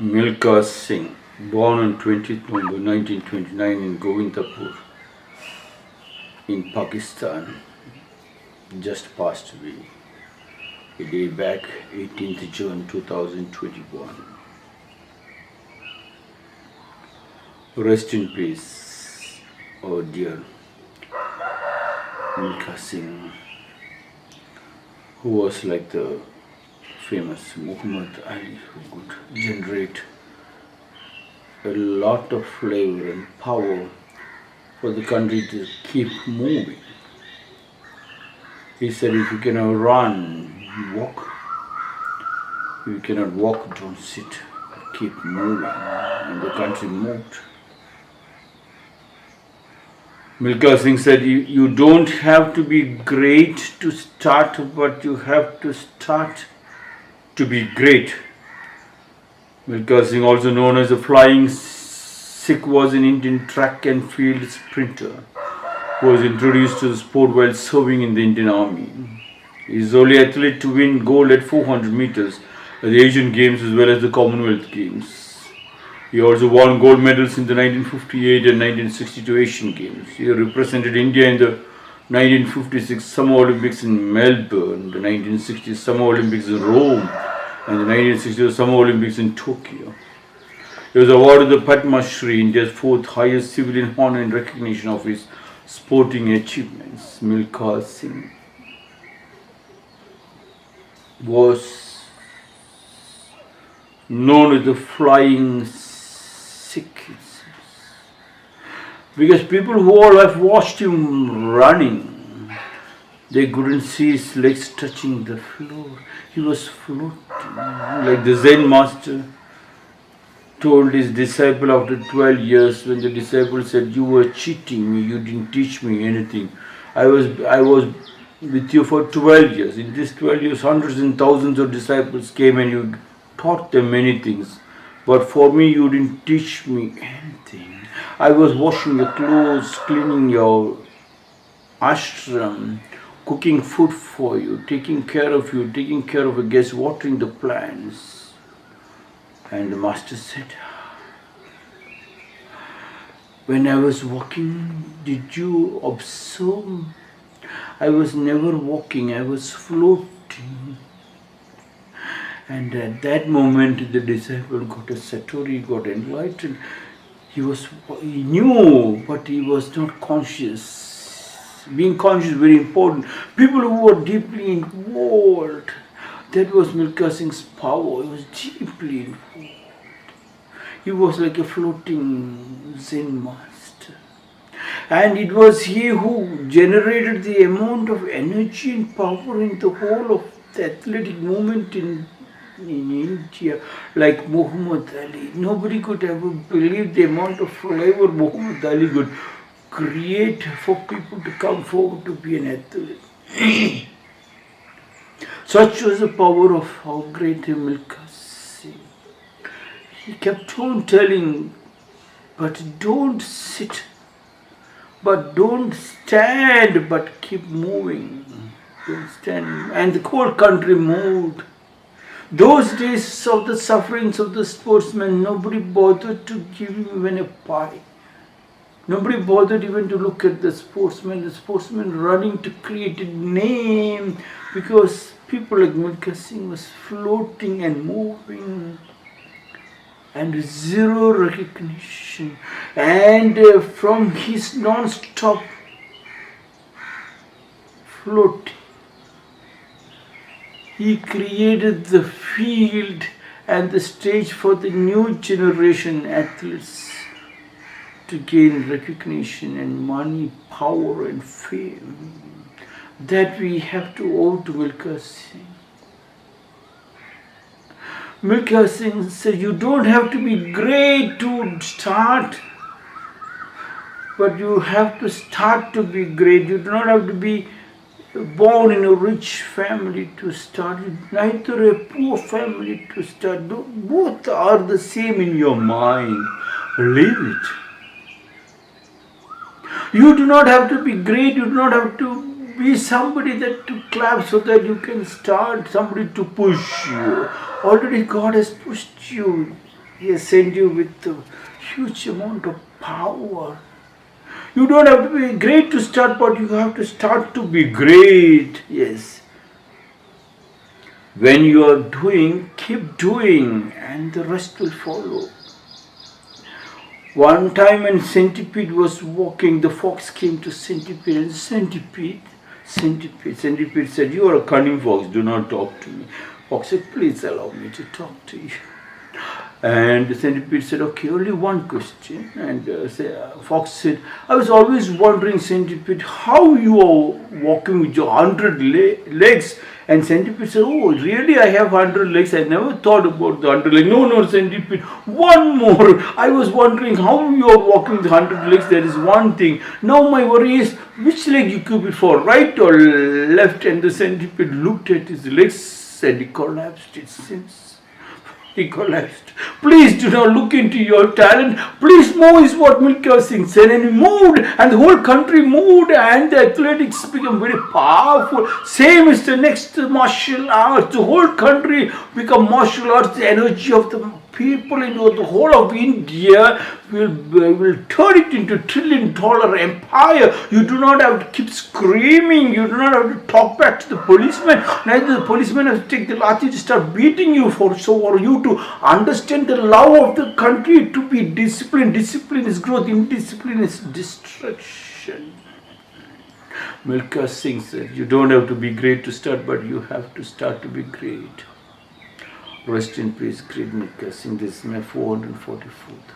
Milkha Singh, born on 20th November 1929 in Govindpur in Pakistan, just passed away a day back, 18th June 2021. Rest in peace, oh dear Milkha Singh, who was like the famous Muhammad Ali, who could generate a lot of flavor and power for the country to keep moving. He said, if you cannot run, walk. If you cannot walk, don't sit. Keep moving. And the country moved. Milkha Singh said, you don't have to be great to start, but you have to start to be great. Milkha Singh, also known as the Flying Sikh, was an Indian track and field sprinter who was introduced to the sport while serving in the Indian Army. He is the only athlete to win gold at 400 meters at the Asian Games as well as the Commonwealth Games. He also won gold medals in the 1958 and 1962 Asian Games. He represented India in the 1956 Summer Olympics in Melbourne, the 1960 Summer Olympics in Rome, and the 1960 Summer Olympics in Tokyo. He was awarded the Padma Shri, India's fourth highest civilian honor in recognition of his sporting achievements. Milkha Singh was known as the Flying Sikh because people who all have watched him running, they couldn't see his legs touching the floor. He was floating like the Zen master told his disciple after 12 years, when the disciple said, you were cheating me, you didn't teach me anything. I was with you for 12 years. In these 12 years, hundreds and thousands of disciples came and you taught them many things. But for me, you didn't teach me anything. I was washing your clothes, cleaning your ashram, cooking food for you, taking care of you, taking care of a guest, watering the plants. And the master said, when I was walking, did you observe? I was never walking, I was floating. And at that moment, the disciple got a satori, got enlightened. He knew, but he was not conscious. Being conscious is very important. People who were deeply involved, that was Milkha Singh's power. He was deeply involved. He was like a floating Zen master. And it was he who generated the amount of energy and power in the whole of the athletic movement in India, like Muhammad Ali. Nobody could ever believe the amount of flavor Muhammad Ali could create for people to come forward to be an athlete. Such was the power of how great Milkha Singh. He kept on telling, but don't sit, but don't stand, but keep moving. Don't stand. And the whole country moved. Those days of the sufferings of the sportsmen, nobody bothered to give him even a pie. Nobody bothered even to look at the sportsmen running to create a name, because people like Milkha Singh was floating and moving and zero recognition. And from his non-stop floating, he created the field and the stage for the new generation athletes to gain recognition and money, power and fame. That we have to owe to Milkha Singh. Milkha Singh said, you don't have to be great to start, but you have to start to be great. You do not have to be born in a rich family to start, neither a poor family to start. Both are the same in your mind. Leave it. You do not have to be great, you do not have to be somebody that to clap so that you can start, somebody to push you. Already God has pushed you. He has sent you with a huge amount of power. You don't have to be great to start, but you have to start to be great. Yes. When you are doing, keep doing, and the rest will follow. One time when Centipede was walking, the fox came to Centipede and Centipede said, "You are a cunning fox, do not talk to me." Fox said, "Please allow me to talk to you." And the Centipede said, "Okay, only one question." And Fox said, "I was always wondering, Centipede, how you are walking with your 100 legs." And Centipede said, "Oh, really? I have 100 legs. I never thought about the 100 legs." No, Centipede, one more. I was wondering how you are walking with 100 legs. There is one thing. Now my worry is, which leg you keep it for, right or left?" And the Centipede looked at his legs and he collapsed. It seems. He collapsed. "Please do not look into your talent. Please move," is what Milkha Singh said. And he moved, and the whole country moved, and the athletics became very powerful. Same as the next martial arts. The whole country become martial arts. The energy of the people in the whole of India will turn it into $1 trillion empire. You do not have to keep screaming. You do not have to talk back to the policeman. Neither the policeman has to take the lathi to start beating you for you to understand the love of the country, to be disciplined. Discipline is growth. Indiscipline is destruction. Milkha Singh said, "You don't have to be great to start, but you have to start to be great." Rest in peace, great Milkha Singh. This is my 444th.